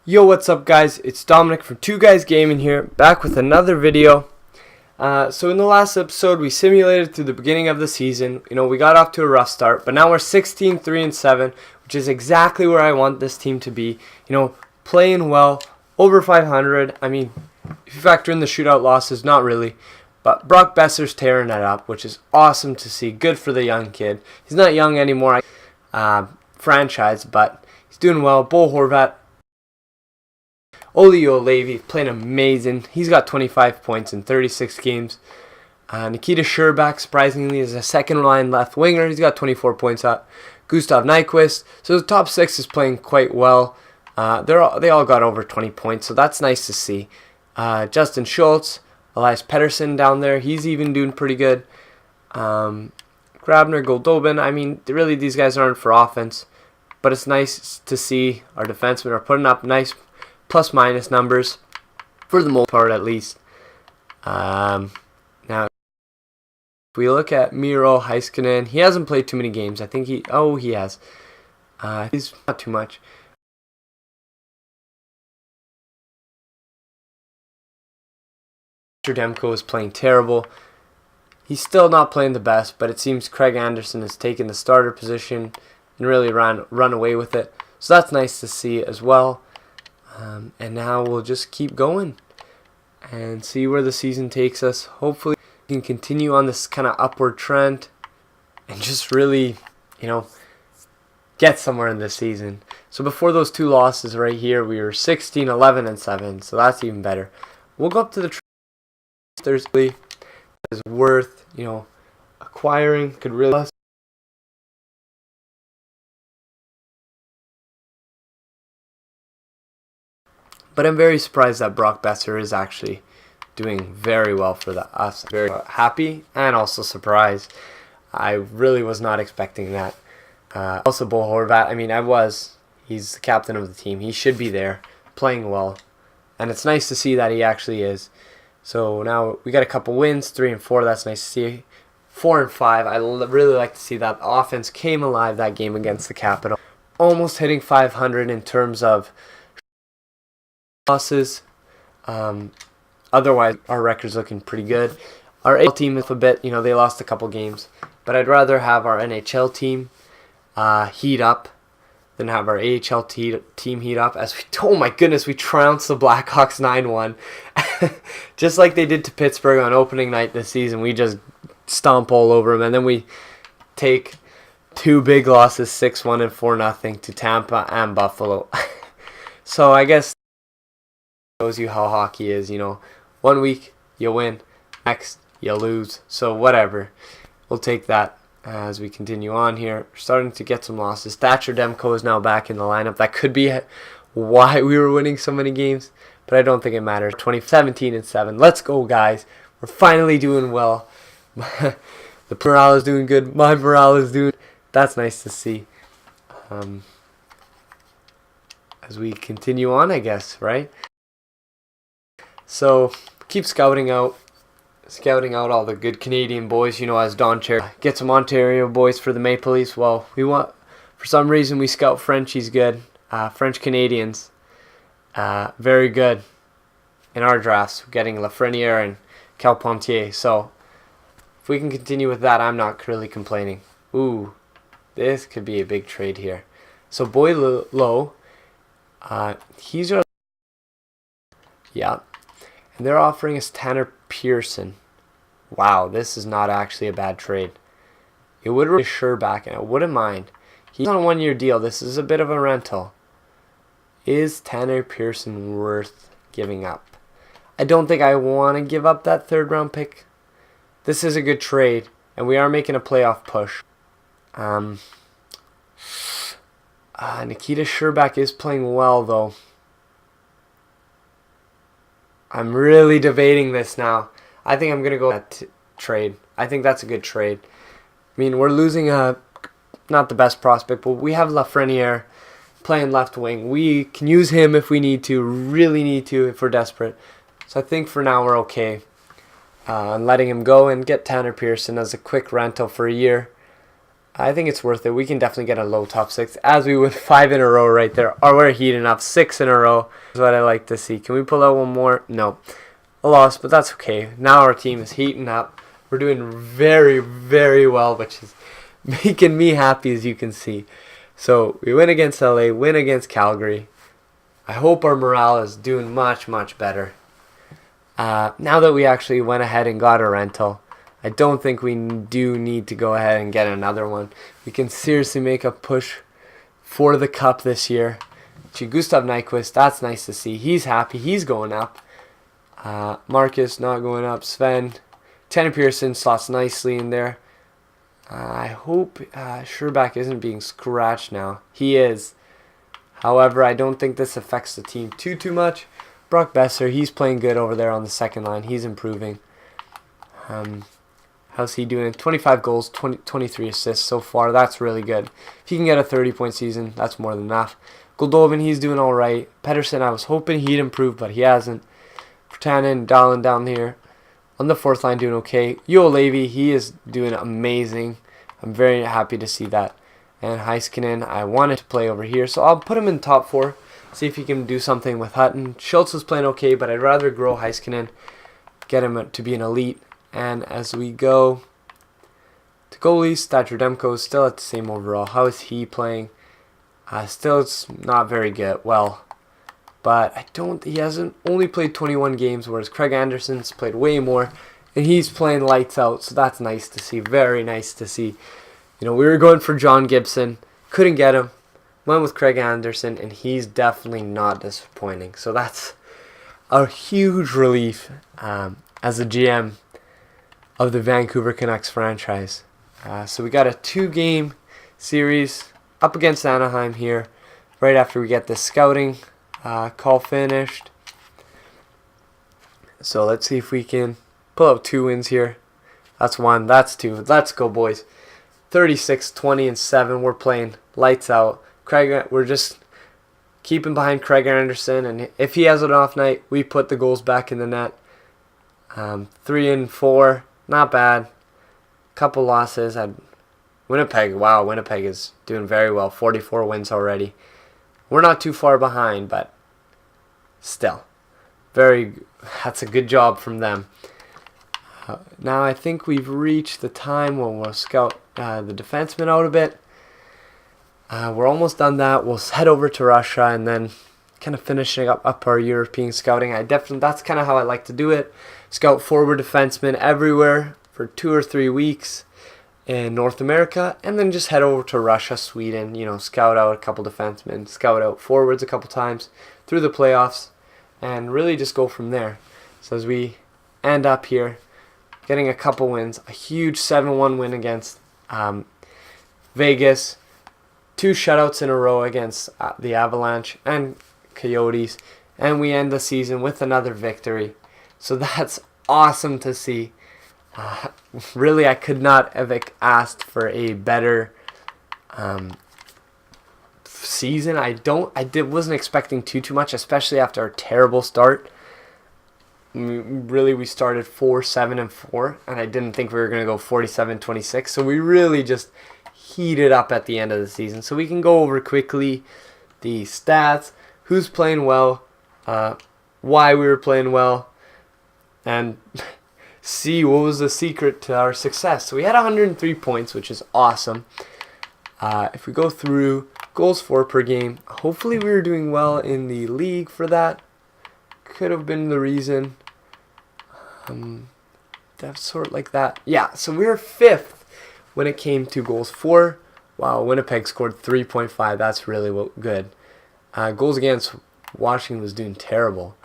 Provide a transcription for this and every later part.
Yo, what's up guys? It's Dominic from Two Guys Gaming here, back with another video. So in the last episode we simulated through the beginning of the season. We got off to a rough start, but now we're 16-3-7, which is exactly where I want this team to be. Playing well, over 500. I mean, if you factor in the shootout losses, not really. But Brock Boeser's tearing it up, which is awesome to see. Good for the young kid. He's not young anymore, franchise, but he's doing well. Bo Horvat, Olli Juolevi playing amazing. He's got 25 points in 36 games. Nikita Scherbak, surprisingly, is a second-line left winger. He's got 24 points up. Gustav Nyquist. So the top six is playing quite well. They all got over 20 points, so that's nice to see. Justin Schultz, Elias Pettersson down there. He's even doing pretty good. Grabner, Goldobin. I mean, really, these guys aren't for offense, but it's nice to see our defensemen are putting up nice plus-minus numbers, for the most part at least. Now, if we look at Miro Heiskanen, he hasn't played too many games. I think he has. He's not too much. Demko is playing terrible. He's still not playing the best, but it seems Craig Anderson has taken the starter position and really run away with it. So that's nice to see as well. And now we'll just keep going and see where the season takes us. Hopefully we can continue on this kind of upward trend and just really, get somewhere in this season. So before those two losses right here, we were 16-11-7, so that's even better. We'll go up to the Thursday. Is worth, acquiring. Could really. But I'm very surprised that Brock Boeser is actually doing very well for us. Very happy and also surprised. I really was not expecting that. Also, Bo Horvat. I mean, He's the captain of the team. He should be there, playing well. And it's nice to see that he actually is. So now we got a couple wins, 3 and 4. That's nice to see. 4 and 5. I really like to see that the offense came alive that game against the Capital. Almost hitting 500 in terms of losses. Otherwise, our record's looking pretty good. Our AHL team is a bit, they lost a couple games. But I'd rather have our NHL team heat up than have our AHL team heat up. Oh my goodness, we trounced the Blackhawks 9-1. Just like they did to Pittsburgh on opening night this season. We just stomp all over them. And then we take two big losses, 6-1 and 4-0 to Tampa and Buffalo. So I guess shows you how hockey is, 1 week you win, next you lose. So whatever, we'll take that as we continue on here. We're starting to get some losses. Thatcher Demko is now back in the lineup. That could be why we were winning so many games, but I don't think it matters. 17-7. Let's go, guys. We're finally doing well. The morale is doing good. My morale is doing. That's nice to see. As we continue on, I guess, right? So keep scouting out all the good Canadian boys. As Don Cherry get some Ontario boys for the Maple Leafs. Well, for some reason we scout Frenchies good. French Canadians, very good in our drafts. We're getting Lafreniere and Calpontier. So if we can continue with that, I'm not really complaining. Ooh, this could be a big trade here. So Boyle, he's our. Yeah. And they're offering us Tanner Pearson. Wow, this is not actually a bad trade. It would be Scherbak, and I wouldn't mind. He's on a 1-year deal. This is a bit of a rental. Is Tanner Pearson worth giving up? I don't think I want to give up that 3rd-round pick. This is a good trade, and we are making a playoff push. Nikita Scherbak is playing well, though. I'm really debating this now. I think I'm going to go with that trade. I think that's a good trade. I mean, we're losing not the best prospect, but we have Lafreniere playing left wing. We can use him if we need to, really need to, if we're desperate. So I think for now we're okay. And letting him go and get Tanner Pearson as a quick rental for a year. I think it's worth it. We can definitely get a low top 6 as we win 5 in a row right there. Or we're heating up 6 in a row. That's what I like to see. Can we pull out one more? No. A loss, but that's okay. Now our team is heating up. We're doing very, very well, which is making me happy, as you can see. So we win against LA, win against Calgary. I hope our morale is doing much, much better. Now that we actually went ahead and got a rental, I don't think we do need to go ahead and get another one. We can seriously make a push for the cup this year. Gustav Nyquist, that's nice to see. He's happy. He's going up. Marcus not going up. Sven. Tanner Pearson slots nicely in there. I hope Sherbak isn't being scratched now. He is. However, I don't think this affects the team too much. Brock Besser, he's playing good over there on the second line. He's improving. How's he doing? 25 goals, 23 assists so far. That's really good. If he can get a 30-point season, that's more than enough. Goldobin, he's doing all right. Pedersen, I was hoping he'd improve, but he hasn't. Vertanen, Dahlen down here. On the fourth line, doing okay. Yo Levy, he is doing amazing. I'm very happy to see that. And Heiskanen, I wanted to play over here, so I'll put him in top 4. See if he can do something with Hutton. Schultz is playing okay, but I'd rather grow Heiskanen, get him to be an elite. And as we go to goalies, Thatcher Demko is still at the same overall. How is he playing? Still, it's not very good. Well, but he hasn't only played 21 games, whereas Craig Anderson's played way more, and he's playing lights out. So that's nice to see. Very nice to see. You know, we were going for John Gibson, couldn't get him. Went with Craig Anderson, and he's definitely not disappointing. So that's a huge relief as a GM of the Vancouver Canucks franchise. So we got a 2-game series up against Anaheim here, right after we get the scouting call finished. So let's see if we can pull out 2 wins here. That's 1, that's 2. Let's go, boys. 36, 20, and 7. We're playing lights out. We're just keeping behind Craig Anderson, and if he has an off night, we put the goals back in the net. 3 and 4. Not bad. Couple losses. Winnipeg. Wow, Winnipeg is doing very well. 44 wins already. We're not too far behind, but still, that's a good job from them. Now I think we've reached the time when we'll scout the defensemen out a bit. We're almost done that. We'll head over to Russia and then kind of finishing up our European scouting. That's kind of how I like to do it. Scout forward defensemen everywhere for 2 or 3 weeks in North America, and then just head over to Russia, Sweden, scout out a couple defensemen, scout out forwards a couple times through the playoffs, and really just go from there. So as we end up here, getting a couple wins, a huge 7-1 win against Vegas, 2 shutouts in a row against the Avalanche and Coyotes, and we end the season with another victory. So that's awesome to see. Really, I could not have asked for a better season. Wasn't expecting too much, especially after our terrible start. Really, we started 4-7-4, and I didn't think we were going to go 47-26. So we really just heated up at the end of the season. So we can go over quickly the stats, who's playing well, why we were playing well, and see what was the secret to our success. So we had 103 points, which is awesome. If we go through goals for per game, hopefully we were doing well in the league for that. Could have been the reason. That sort like that. Yeah, so we were 5th when it came to goals for. Wow, Winnipeg scored 3.5. That's really good. Goals against Washington was doing terrible.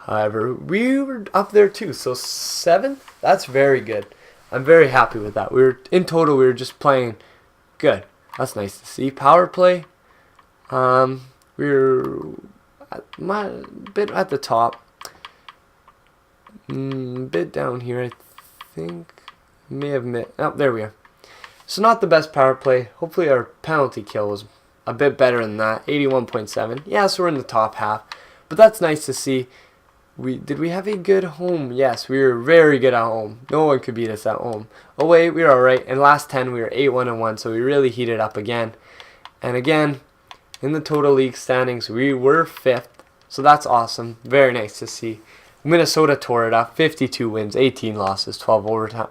However, we were up there too. So 7th, that's very good. I'm very happy with that. In total, we were just playing good. That's nice to see. Power play, we were a bit at the top. Bit down here, I think. May have met. Oh, there we are. So not the best power play. Hopefully our penalty kill was a bit better than that. 81.7. Yeah, so we're in the top half. But that's nice to see. Did we have a good home? Yes, we were very good at home. No one could beat us at home. Away, we were alright. And last 10, we were 8-1-1, so we really heated up again. And again, in the total league standings, we were 5th. So that's awesome. Very nice to see. Minnesota tore it up. 52 wins, 18 losses, 12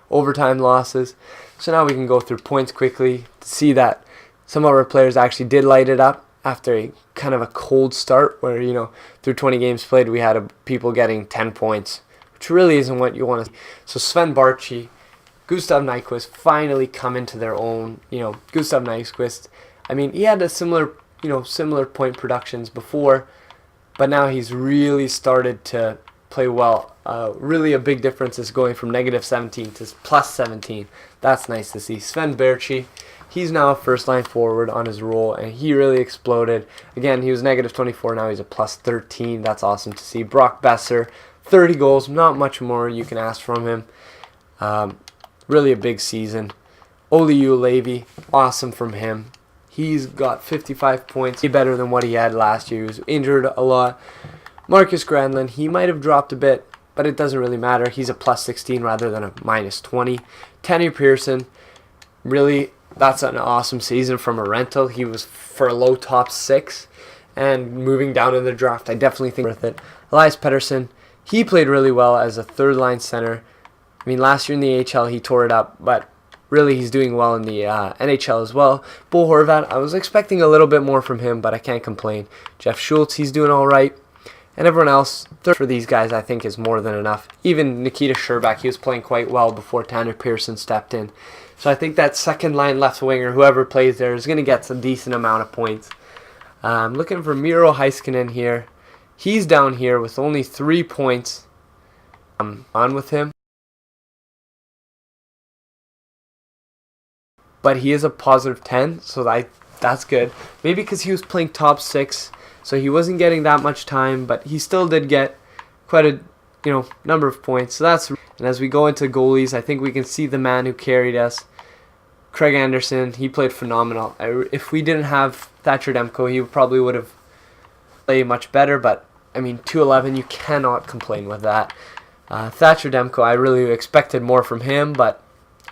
overtime losses. So now we can go through points quickly to see that some of our players actually did light it up after a kind of a cold start where, through 20 games played, we had people getting 10 points, which really isn't what you want to see. So Sven Barchi, Gustav Nyquist finally come into their own. Gustav Nyquist, he had a similar point productions before, but now he's really started to play well. Really a big difference is going from -17 to +17. That's nice to see. Sven Barchi, he's now a first-line forward on his role, and he really exploded. Again, he was -24, now he's a +13. That's awesome to see. Brock Besser, 30 goals, not much more you can ask from him. Really a big season. Oliu Levy, awesome from him. He's got 55 points, better than what he had last year. He was injured a lot. Marcus Granlund, he might have dropped a bit, but it doesn't really matter. He's a +16 rather than a -20. Tanner Pearson, really, that's an awesome season from a rental. He was for a low top 6, and moving down in the draft, I definitely think worth it. Elias Pettersson, he played really well as a third-line center. Last year in the AHL, he tore it up, but really he's doing well in the NHL as well. Bo Horvat, I was expecting a little bit more from him, but I can't complain. Jeff Schultz, he's doing all right. And everyone else, for these guys, I think is more than enough. Even Nikita Sherbak, he was playing quite well before Tanner Pearson stepped in. So I think that second-line left winger, whoever plays there, is going to get some decent amount of points. I'm looking for Miro Heiskanen here. He's down here with only 3 points. I'm on with him. But he is a +10, so that's good. Maybe because he was playing top 6, so he wasn't getting that much time, but he still did get quite a number of points. So that's. And as we go into goalies, I think we can see the man who carried us, Craig Anderson. He played phenomenal. If we didn't have Thatcher Demko, he probably would have played much better. But 211, you cannot complain with that. Thatcher Demko, I really expected more from him, but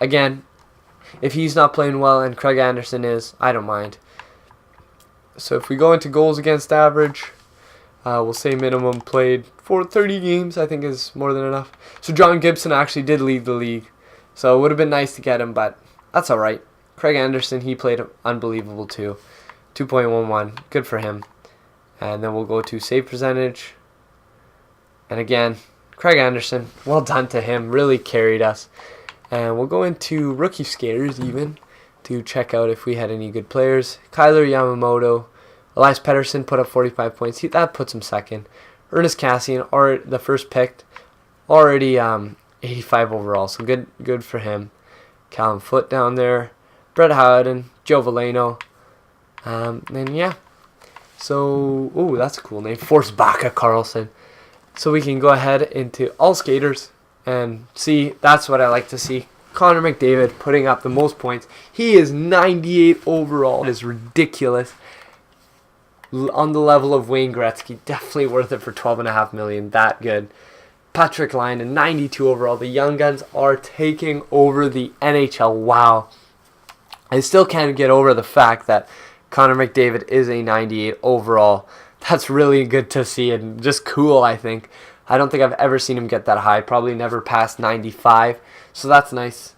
again, if he's not playing well and Craig Anderson is, I don't mind. So if we go into goals against average, we'll say minimum played for 30 games, I think is more than enough. So John Gibson actually did lead the league, so it would have been nice to get him, but that's alright. Craig Anderson, he played unbelievable too. 2.11, good for him. And then we'll go to save percentage. And again, Craig Anderson, well done to him, really carried us. And we'll go into rookie skaters even to check out if we had any good players. Kyler Yamamoto, Elias Pettersson put up 45 points. That puts him second. Ernest Cassian, or the first picked, already 85 overall, so good for him. Callum Foote down there, Brett Howden, Joe Valeno, and yeah. So, that's a cool name, Forsbacka Carlson. So we can go ahead into all skaters. And see, that's what I like to see. Connor McDavid putting up the most points. He is 98 overall. It is ridiculous. On the level of Wayne Gretzky. Definitely worth it for $12.5 million. That good. Patrick Laine, 92 overall. The Young Guns are taking over the NHL. Wow. I still can't get over the fact that Connor McDavid is a 98 overall. That's really good to see and just cool, I think. I don't think I've ever seen him get that high. Probably never past 95. So that's nice.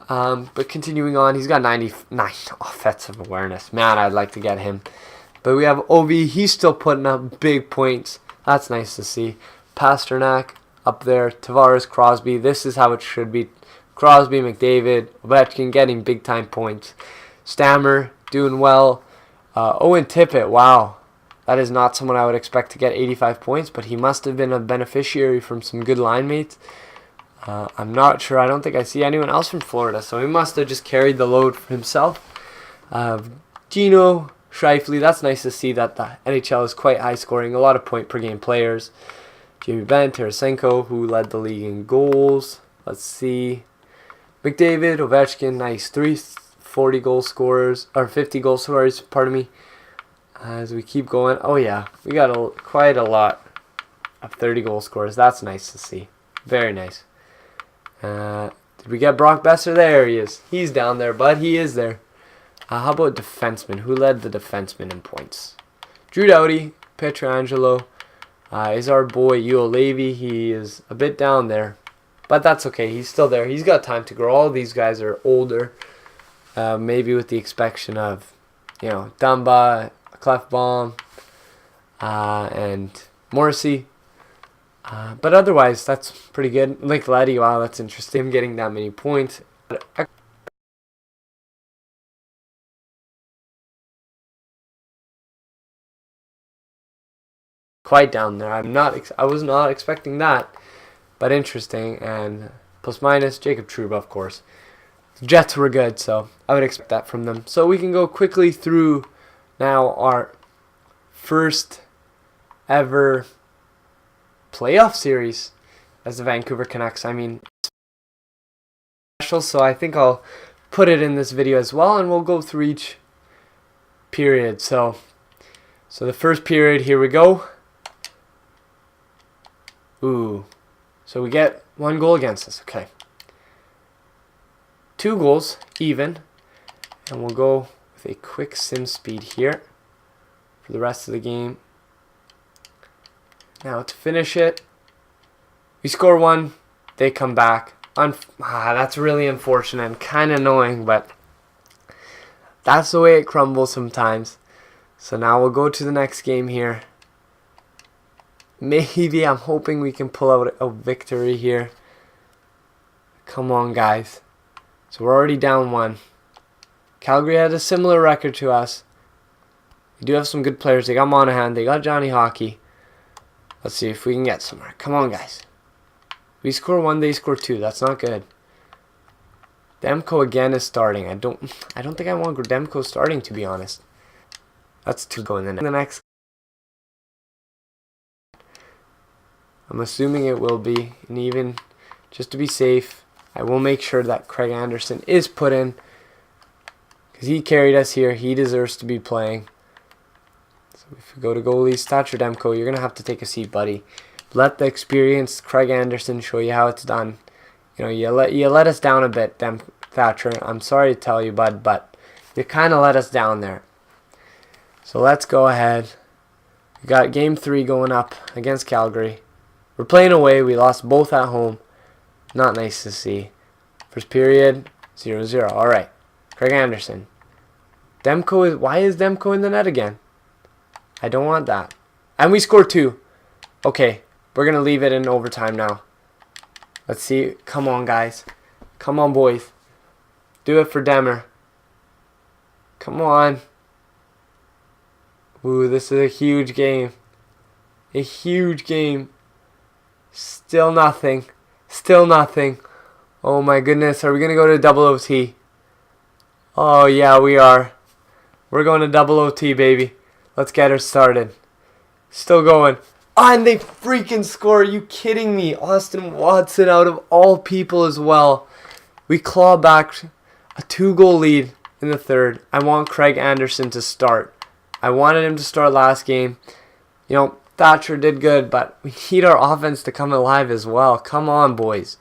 But continuing on, he's got 99 offensive awareness. Man, I'd like to get him. But we have Ovi. He's still putting up big points. That's nice to see. Pasternak up there. Tavares, Crosby. This is how it should be. Crosby, McDavid, Ovechkin getting big-time points. Stammer doing well. Owen Tippett, wow. That is not someone I would expect to get 85 points, but he must have been a beneficiary from some good line mates. I'm not sure. I don't think I see anyone else from Florida, so he must have just carried the load for himself. Gino Shifley, that's nice to see that the NHL is quite high scoring, a lot of point per game players. Jamie Benn, Tarasenko, who led the league in goals. Let's see. McDavid, Ovechkin, nice. 40 goal scorers, or 50 goal scorers, pardon me. As we keep going, oh yeah, we got quite a lot. of 30 goal scorers. That's nice to see. Very nice. Did we get Brock Besser? There he is. He's down there, but he is there. How about defensemen? Who led the defensemen in points? Drew Doughty, Pietrangelo, is our boy Uo. He is a bit down there, but that's okay. He's still there. He's got time to grow. All these guys are older, maybe with the exception of, Dumba, Clefbaum, and Morrissey. But otherwise, that's pretty good. Like Letty, wow, that's interesting. Him getting that many points. Quite down there. I was not expecting that, but interesting. And plus minus Jacob Trouba, of course. The Jets were good, so I would expect that from them. So we can go quickly through now our first ever playoff series as the Vancouver Canucks. I mean, special, so I think I'll put it in this video as well, and we'll go through each period. So the first period, here we go. Ooh. So we get 1 goal against us. Okay. 2 goals, even. And we'll go with a quick sim speed here for the rest of the game. Now to finish it, we score 1, they come back. That's really unfortunate and kind of annoying, but that's the way it crumbles sometimes. So now we'll go to the next game here. Maybe I'm hoping we can pull out a victory here. Come on, guys. So we're already down 1. Calgary had a similar record to us. They do have some good players. They got Monahan. They got Johnny Hockey. Let's see if we can get somewhere. Come on, guys. We score 1, they score 2. That's not good. Demko again is starting. I don't think I want Demko starting, to be honest. That's 2 going in the next. I'm assuming it will be an even. Just to be safe, I will make sure that Craig Anderson is put in, because he carried us here. He deserves to be playing. So if we go to goalies, Thatcher Demko, you're going to have to take a seat, buddy. Let the experienced Craig Anderson show you how it's done. You let us down a bit, Thatcher. I'm sorry to tell you, bud, but you kind of let us down there. So let's go ahead. We got game 3 going up against Calgary. We're playing away. We lost both at home. Not nice to see. First period, 0-0. All right. Craig Anderson. Why is Demko in the net again? I don't want that. And we scored 2. Okay. We're going to leave it in overtime now. Let's see. Come on, guys. Come on, boys. Do it for Demmer. Come on. Ooh, this is a huge game. A huge game. Still nothing. Still nothing. Oh my goodness. Are we going to go to double OT? Oh yeah, we are. We're going to double OT, baby. Let's get her started. Still going. Oh, and they freaking score. Are you kidding me? Austin Watson out of all people as well. We claw back a 2-goal lead in the third. I want Craig Anderson to start. I wanted him to start last game. Thatcher did good, but we need our offense to come alive as well. Come on, boys.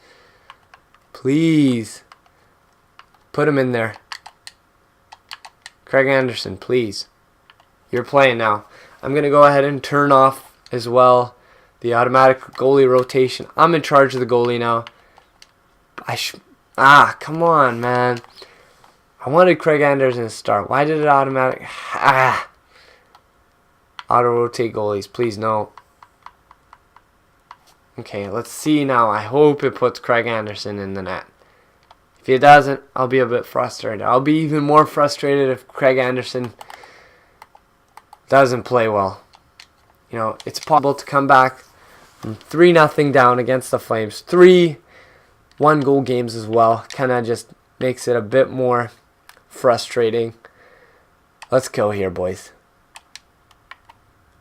Please. Put him in there. Craig Anderson, please. You're playing now. I'm going to go ahead and turn off as well the automatic goalie rotation. I'm in charge of the goalie now. Come on, man. I wanted Craig Anderson to start. Why did it automatic? Auto-rotate goalies, please, no. Okay, let's see now. I hope it puts Craig Anderson in the net. If it doesn't, I'll be a bit frustrated. I'll be even more frustrated if Craig Anderson doesn't play well. It's possible to come back from 3-0 down against the Flames. 3 1-goal games as well. Kind of just makes it a bit more frustrating. Let's go here, boys.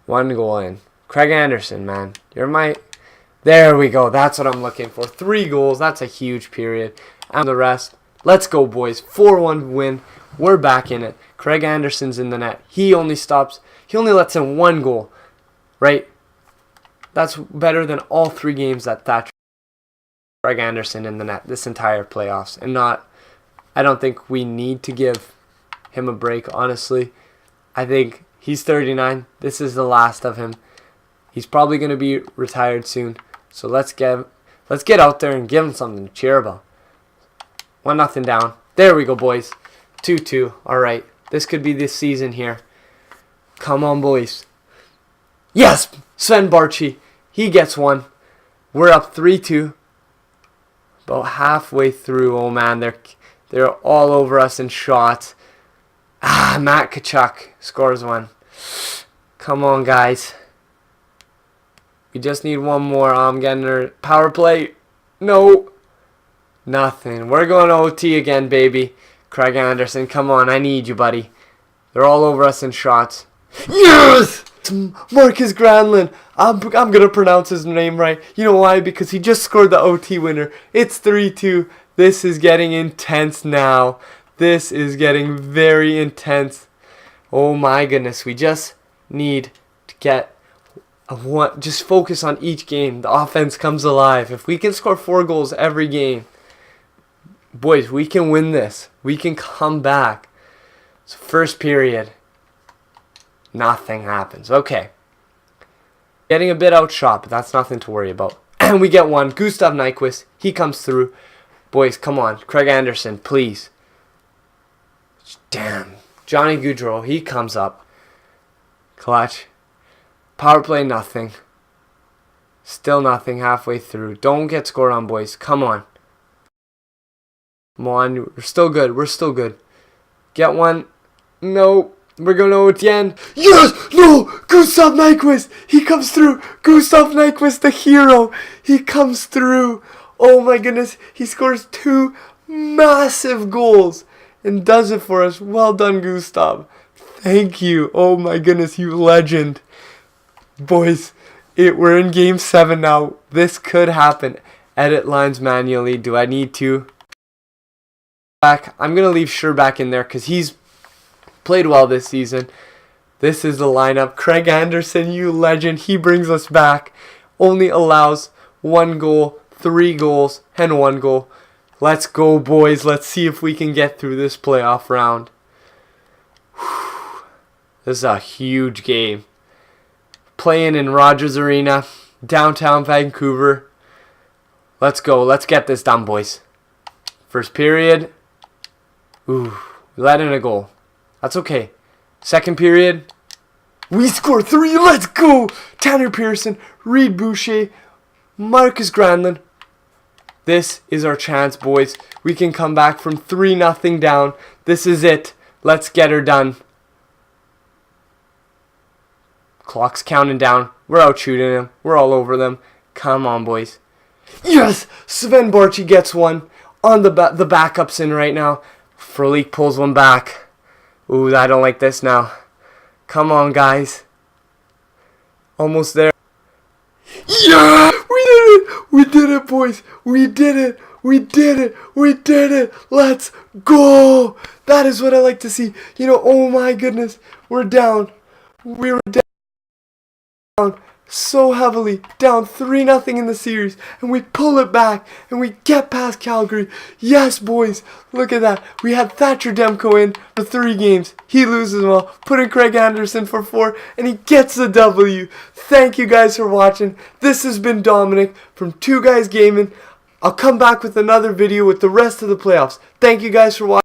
1 goal in. Craig Anderson, man. There we go. That's what I'm looking for. 3 goals. That's a huge period. And the rest. Let's go, boys. 4-1 win. We're back in it. Craig Anderson's in the net. He only lets in 1 goal. Right? That's better than all 3 games that Thatcher Craig Anderson in the net this entire playoffs. And I don't think we need to give him a break, honestly. I think he's 39. This is the last of him. He's probably going to be retired soon. So let's get out there and give him something to cheer about. 1-0 down. There we go, boys. 2-2. All right. This could be this season here. Come on, boys. Yes! Sven Barchi. He gets one. We're up 3-2. About halfway through. Oh, man. They're all over us in shots. Matt Tkachuk scores one. Come on, guys. We just need one more. I'm getting her. Power play. No. Nothing. We're going to OT again, baby. Craig Anderson, come on. I need you, buddy. They're all over us in shots. Yes! It's Marcus Granlund. I'm going to pronounce his name right. You know why? Because he just scored the OT winner. It's 3-2. This is getting intense now. This is getting very intense. Oh my goodness. We just need to get just focus on each game. The offense comes alive. If we can score 4 goals every game, boys, we can win this. We can come back. So first period, nothing happens. Okay. Getting a bit outshot, but that's nothing to worry about. And we get one. Gustav Nyquist, he comes through. Boys, come on. Craig Anderson, please. Damn. Johnny Gaudreau, he comes up. Clutch. Power play, nothing. Still nothing halfway through. Don't get scored on, boys. Come on. Come on. We're still good. We're still good. Get one. No. We're going to again. Yes! No! Gustav Nyquist! He comes through. Gustav Nyquist, the hero. He comes through. Oh my goodness. He scores 2 massive goals and does it for us. Well done, Gustav. Thank you. Oh my goodness, you legend. Boys, we're in game 7 now. This could happen. Edit lines manually. Do I need to? I'm going to leave Scherbach in there because he's played well this season. This is the lineup. Craig Anderson, you legend. He brings us back. Only allows 1 goal, 3 goals, and 1 goal. Let's go, boys. Let's see if we can get through this playoff round. This is a huge game. Playing in Rogers Arena, downtown Vancouver. Let's go. Let's get this done, boys. First period. Ooh, we let in a goal. That's okay. Second period. We score 3. Let's go. Tanner Pearson, Reed Boucher, Marcus Granlund. This is our chance, boys. We can come back from 3-0 down. This is it. Let's get her done. Clock's counting down. We're out shooting them. We're all over them. Come on, boys. Yes! Sven Barchi gets one. On the backup's in right now. Frolik pulls one back. Ooh, I don't like this now. Come on, guys. Almost there. Yeah! We did it! We did it, boys. We did it. We did it. We did it. Let's go. That is what I like to see. You know, oh my goodness. We're down. We were down so heavily, down 3-0 in the series, and we pull it back, and we get past Calgary. Yes, boys, look at that. We had Thatcher Demko in for 3 games. He loses them all. Put in Craig Anderson for 4, and he gets the W. Thank you guys for watching. This has been Dominic from 2 Guys Gaming. I'll come back with another video with the rest of the playoffs. Thank you guys for watching.